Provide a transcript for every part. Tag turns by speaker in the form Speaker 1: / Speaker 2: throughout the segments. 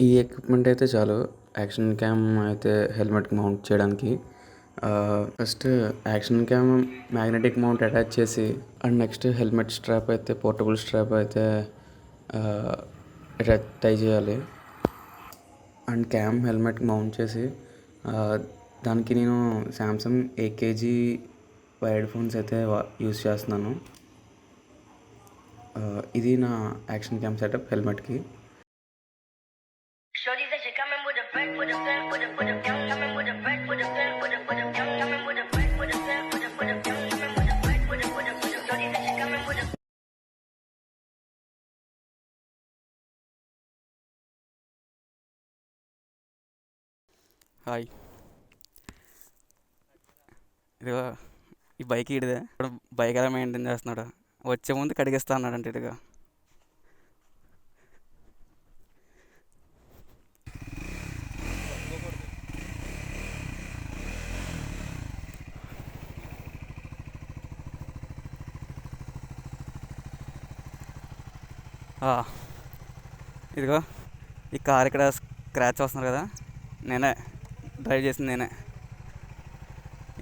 Speaker 1: ఈ ఎక్విప్మెంట్ అయితే చాలు యాక్షన్ క్యామ్ అయితే హెల్మెట్కి మౌంట్ చేయడానికి. First action cam magnetic mount attach చేసి అండ్ నెక్స్ట్ హెల్మెట్ స్ట్రాప్ అయితే పోర్టబుల్ స్ట్రాప్ అయితే టై చేయాలి. అండ్ క్యామ్ హెల్మెట్కి మౌంట్ చేసి దానికి నేను శాంసంగ్ ఏకేజీ వైడ్ ఫోన్స్ అయితే యూస్ చేస్తున్నాను. ఇది నా యాక్షన్ క్యామ్ సెటప్ హెల్మెట్కి.
Speaker 2: హాయ్, ఇదిగో ఈ బైక్ ఇడిదే. ఇప్పుడు బైక్ ఎలా మెయింటైన్ చేస్తున్నాడు, వచ్చే ముందు కడిగిస్తా అన్నాడంటే ఇదిగా. ఇదిగో ఈ కార్ ఇక్కడ స్క్రాచ్ వస్తున్నారు కదా, నేనే డ్రైవ్ చేసింది నేనే.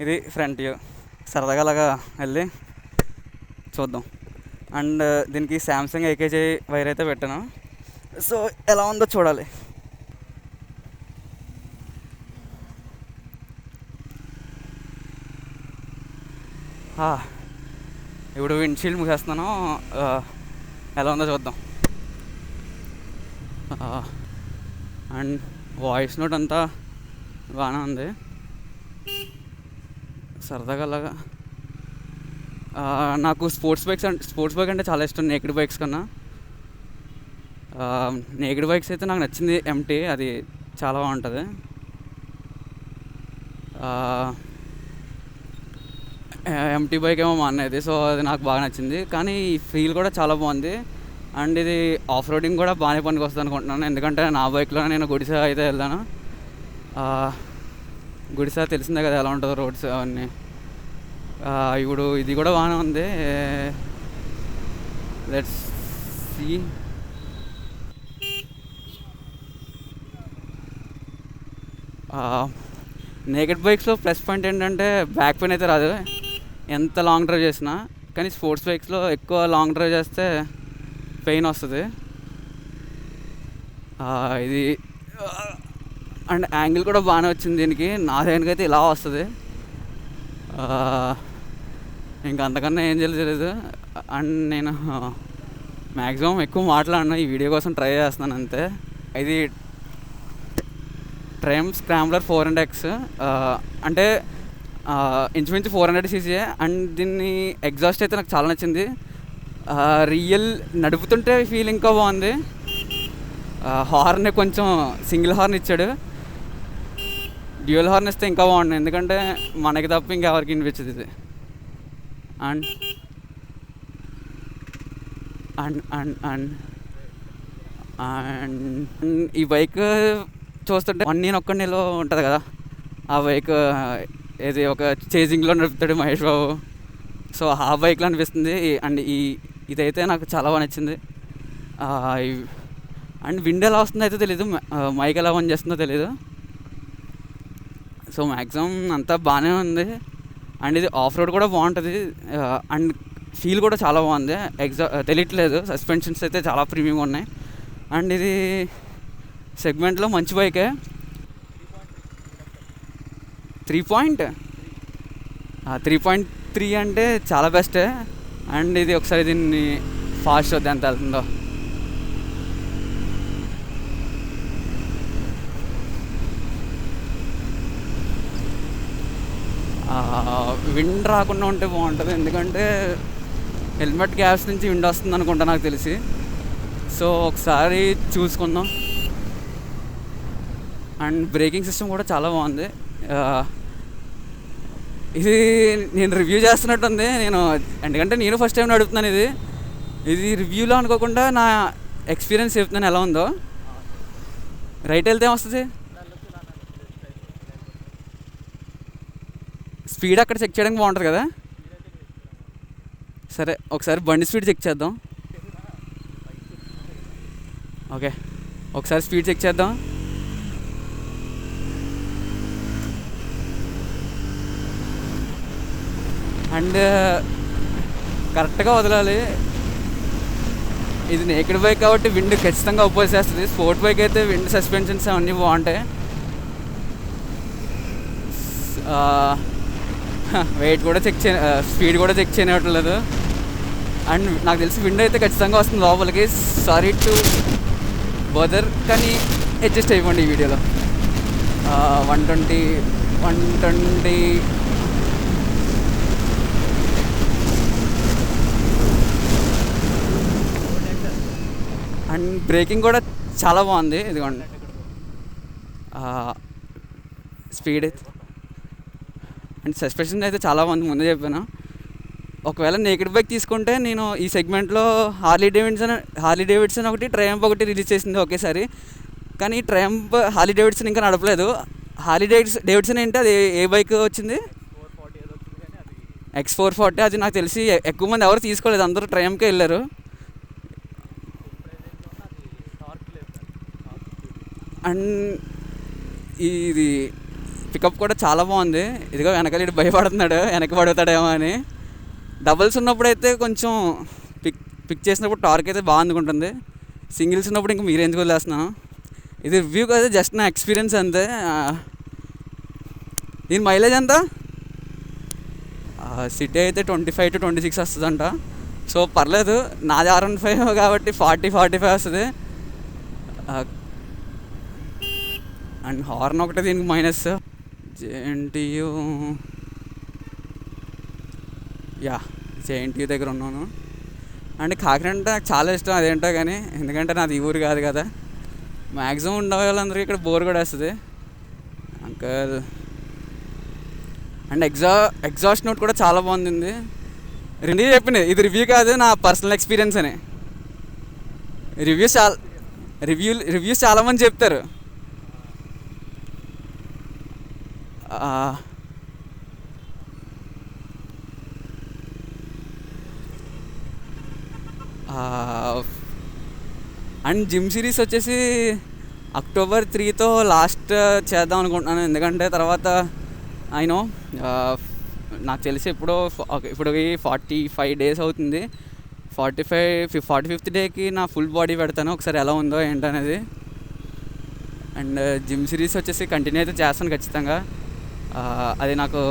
Speaker 2: ఇది ఫ్రంట్ వ్యూ. సరదాగా అలాగా వెళ్ళి చూద్దాం. అండ్ దీనికి శాంసంగ్ ఏకేజీ వైర్ అయితే పెట్టాను. సో ఎలా ఉందో చూడాలి. ఇప్పుడు విండ్షీల్డ్ మూసేస్తున్నాను, ఎలా ఉందో చూద్దాం. అండ్ వాయిస్ నోట్ అంతా బాగానే ఉంది. సరదాగా అలాగా నాకు స్పోర్ట్స్ బైక్ అంటే చాలా ఇష్టం నేకెడ్ బైక్స్ కన్నా. నేకెడ్ బైక్స్ అయితే నాకు నచ్చింది ఎంటీ, అది చాలా బాగుంటుంది. ఎంటీ బైక్ ఏమో మా అన్నది, సో అది నాకు బాగా నచ్చింది. కానీ ఈ ఫీల్ కూడా చాలా బాగుంది. అండ్ ఇది ఆఫ్ రోడింగ్ కూడా బాగానే పనికి వస్తుంది అనుకుంటున్నాను, ఎందుకంటే నా బైక్లో నేను గుడిసా అయితే వెళ్ళాను. గుడిసా తెలిసిందే కదా ఎలా ఉంటుందో రోడ్స్ అవన్నీ. ఇప్పుడు ఇది కూడా బాగానే ఉంది. Let's see. నేకెడ్ బైక్స్లో ప్లస్ పాయింట్ ఏంటంటే బ్యాక్ పెయిన్ అయితే రాదు ఎంత లాంగ్ డ్రైవ్ చేసినా. కానీ స్పోర్ట్స్ బైక్స్లో ఎక్కువ లాంగ్ డ్రైవ్ చేస్తే పెయిన్ వస్తుంది. ఇది అండ్ యాంగిల్ కూడా బాగానే వచ్చింది దీనికి. నా దేనికైతే ఇలా వస్తుంది, ఇంకా అంతకన్నా ఏం తెలియదు. అండ్ నేను మ్యాక్సిమం ఎక్కువ మాట్లాడినా ఈ వీడియో కోసం ట్రై చేస్తున్నాను అంతే. ఇది ట్రైమ్ స్క్రాంబ్లర్ 400X, అంటే ఇంచుమించు 400cc. అండ్ దీన్ని ఎగ్జాస్ట్ అయితే నాకు చాలా నచ్చింది. రియల్ నడుపుతుంటే ఫీల్ ఇంకా బాగుంది. హార్న్ కొంచెం సింగిల్ హార్న్ ఇచ్చాడు, డ్యూయల్ హార్న్ ఇస్తే ఇంకా బాగుంది, ఎందుకంటే మనకి తప్ప ఇంకెవరికి వినిపించదు ఇది. And and and and and ఈ బైక్ చూస్తుంటే నేను ఒక్కడిలో ఉంటుంది కదా ఆ బైక్, ఇది ఒక చేజింగ్లో నడుపుతాడు మహేష్ బాబు, సో ఆ బైక్లో అనిపిస్తుంది. అండ్ ఇదైతే నాకు చాలా బాగా నచ్చింది. అండ్ విండ్ ఎలా వస్తుందో అయితే తెలీదు, మైక్ ఎలా పని చేస్తుందో తెలీదు. సో మ్యాక్సిమం అంతా బాగానే ఉంది. అండ్ ఇది ఆఫ్ రోడ్ కూడా బాగుంటుంది. అండ్ ఫీల్ కూడా చాలా బాగుంది, తెలియట్లేదు. సస్పెన్షన్స్ అయితే చాలా ప్రీమియంగా ఉన్నాయి. అండ్ ఇది సెగ్మెంట్లో మంచి బైకే. 3.3 అంటే చాలా బెస్టే. అండ్ ఇది ఒకసారి దీన్ని ఫాస్ట్ వద్ద ఎంత వెళ్తుందో. విండ్ రాకుండా ఉంటే బాగుంటుంది, ఎందుకంటే హెల్మెట్ గ్యాప్స్ నుంచి విండ్ వస్తుంది అనుకుంటా నాకు తెలిసి. సో ఒకసారి చూసుకుందాం. అండ్ బ్రేకింగ్ సిస్టమ్ కూడా చాలా బాగుంది. ఇది నేను రివ్యూ చేస్తున్నట్టుంది, ఎందుకంటే నేను ఫస్ట్ టైం నడుపుతున్నాను. ఇది రివ్యూలో అనుకోకుండా నా ఎక్స్పీరియన్స్ చెప్తున్నాను ఎలా ఉందో. రైట్ వెళ్తే ఏమొస్తుంది, స్పీడ్ అక్కడ చెక్ చేయడానికి బాగుంటుంది కదా. సరే ఒకసారి బండి స్పీడ్ చెక్ చేద్దాం. ఓకే ఒకసారి స్పీడ్ చెక్ చేద్దాం. అండ్ కరెక్ట్గా వదలాలి. ఇది నేకెడ్ బైక్ కాబట్టి విండ్ ఖచ్చితంగా అపోజ్ చేస్తుంది. స్పోర్ట్ బైక్ అయితే విండ్ సస్పెన్షన్స్ అవన్నీ బాగుంటాయి. వెయిట్ కూడా చెక్ స్పీడ్ కూడా చెక్ చేయనట్లేదు. అండ్ నాకు తెలిసి విండ్ అయితే ఖచ్చితంగా వస్తుంది లోపలికి. సారీ టు బదర్, కానీ అడ్జస్ట్ అయిపోండి ఈ వీడియోలో. 120 అండ్ బ్రేకింగ్ కూడా చాలా బాగుంది. ఇదిగోండి స్పీడ్ అయితే అండ్ సస్పెన్షన్ అయితే చాలా బాగుంది. ముందే చెప్పాను. ఒకవేళ నేకెడ్ బైక్ తీసుకుంటే నేను ఈ సెగ్మెంట్లో హార్లీ డేవిడ్సన్ ఒకటి, ట్రయంఫ్ ఒకటి రిలీజ్ చేసింది ఒకేసారి. కానీ ట్రయంఫ్ హార్లీ డేవిడ్సన్ ఇంకా నడపలేదు. హార్లీ డేవిడ్సన్ ఏంటి, అది ఏ బైక్ వచ్చింది? X440. అది నాకు తెలిసి ఎక్కువ మంది ఎవరు తీసుకోలేదు, అందరూ ట్రయంఫ్కే వెళ్ళారు. అండ్ ఇది పికప్ కూడా చాలా బాగుంది. ఇదిగో వెనకాల ఇటు భయపడుతున్నాడు, వెనక పడుతాడేమో అని. డబుల్స్ ఉన్నప్పుడు అయితే కొంచెం పిక్ చేసినప్పుడు టార్క్ అయితే బాగా అందుకుంటుంది. సింగిల్స్ ఉన్నప్పుడు ఇంకా మీ రేంజ్కి వదిలేస్తున్నాను. ఇది రివ్యూ కదా, జస్ట్ నా ఎక్స్పీరియన్స్ అంతే. దీని మైలేజ్ ఎంత? సిటీ అయితే 25 to 26 వస్తుందంట. సో పర్లేదు, నాది R15 కాబట్టి 40-45 వస్తుంది. అండ్ హార్న్ ఒకటే దీనికి మైనస్. జేఎన్టీయూ దగ్గర ఉన్నాను. అండ్ కాకినాడ అంటే నాకు చాలా ఇష్టం, అదేంటో కానీ. ఎందుకంటే నాది ఈ ఊరు కాదు కదా. మ్యాక్సిమం ఉండే వాళ్ళందరికీ ఇక్కడ బోర్ కూడా వస్తుంది అంకల్. అండ్ ఎగ్జాస్ట్ నోట్ కూడా చాలా బాగుంది. రెండే చెప్పింది, ఇది రివ్యూ కాదు, నా పర్సనల్ ఎక్స్పీరియన్స్ అని. రివ్యూస్ చాలామంది చెప్తారు. అండ్ జిమ్ సిరీస్ వచ్చేసి October 3తో లాస్ట్ చేద్దాం అనుకుంటున్నాను. ఎందుకంటే తర్వాత నాకు తెలిసి ఇప్పుడు 45 days అవుతుంది. 45th డేకి నా ఫుల్ బాడీ పెడతాను, ఒకసారి ఎలా ఉందో ఏంటనేది. అండ్ జిమ్ సిరీస్ వచ్చేసి కంటిన్యూ అయితే చేస్తాను ఖచ్చితంగా. అది నాకు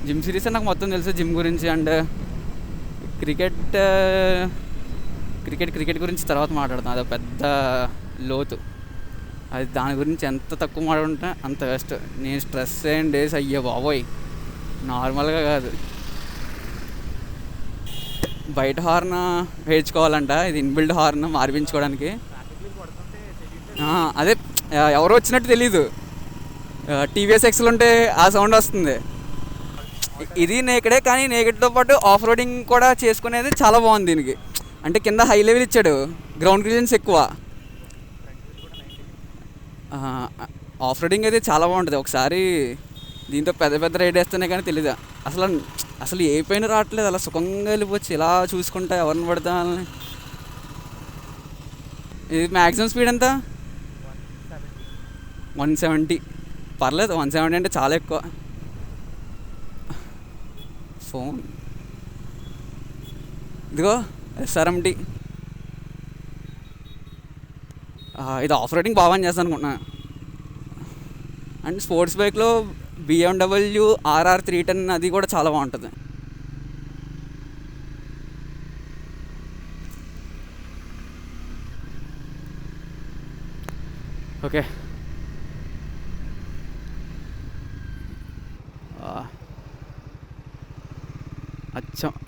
Speaker 2: జిమ్ సిరీస్ నాకు మొత్తం తెలుసు జిమ్ గురించి. అండ్ క్రికెట్ గురించి తర్వాత మాట్లాడతాను, అది పెద్ద లోతు. అది దాని గురించి ఎంత తక్కువ మాట్లాడుంటే అంత బెస్ట్. నేను స్ట్రెస్ అయిన డేస్ అయ్యే బాబోయ్, నార్మల్గా కాదు. బయట హార్న్ వేయించుకోవాలంట, ఇది ఇన్బిల్డ్ హార్న్ మార్పించుకోవడానికి. అదే ఎవరో వచ్చినట్టు తెలీదు. టీవీఎస్ ఎక్స్లు ఉంటే ఆ సౌండ్ వస్తుంది. ఇది నేకెడే, కానీ నేకెడ్తో పాటు ఆఫ్ రోడింగ్ కూడా చేసుకునేది చాలా బాగుంది దీనికి. అంటే కింద హై లెవెల్ ఇచ్చాడు, గ్రౌండ్ క్లియరెన్స్ ఎక్కువ. ఆఫ్ రోడింగ్ అయితే చాలా బాగుంటుంది. ఒకసారి దీంతో పెద్ద రైడ్ వేస్తేనే కానీ తెలీదు. అసలు ఏ పైన రావట్లేదు, అలా సుఖంగా వెళ్ళిపోవచ్చు ఇలా చూసుకుంటా ఎవరిని పడతా అని. ఇది మ్యాక్సిమం స్పీడ్ ఎంత? 170. పర్లేదు, 170 అంటే చాలా ఎక్కువ. ఫోన్ ఇదిగో SRMT. ఇది ఆఫ్ రోడింగ్ బాగా చేస్తాను అనుకుంటున్నా. అండ్ స్పోర్ట్స్ బైక్లో BMW RR 310 అది కూడా చాలా బాగుంటుంది. ఓకే,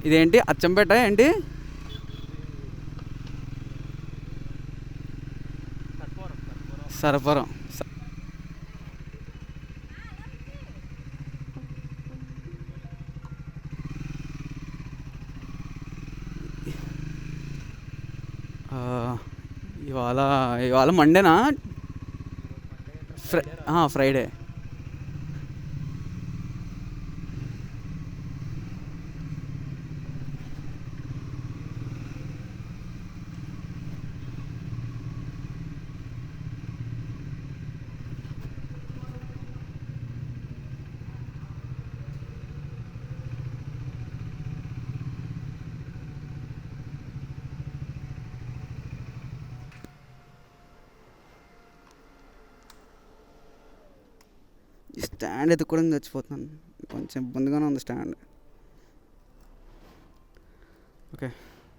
Speaker 2: ఇదేంటి అచ్చంపేట ఏంటి? సరపురం. ఇవాళ మండేనా? ఫ్రైడే. ఈ స్టాండ్ ఎత్తుకోవడం చచ్చిపోతున్నాను, కొంచెం ఇబ్బందిగానే ఉంది స్టాండ్. ఓకే.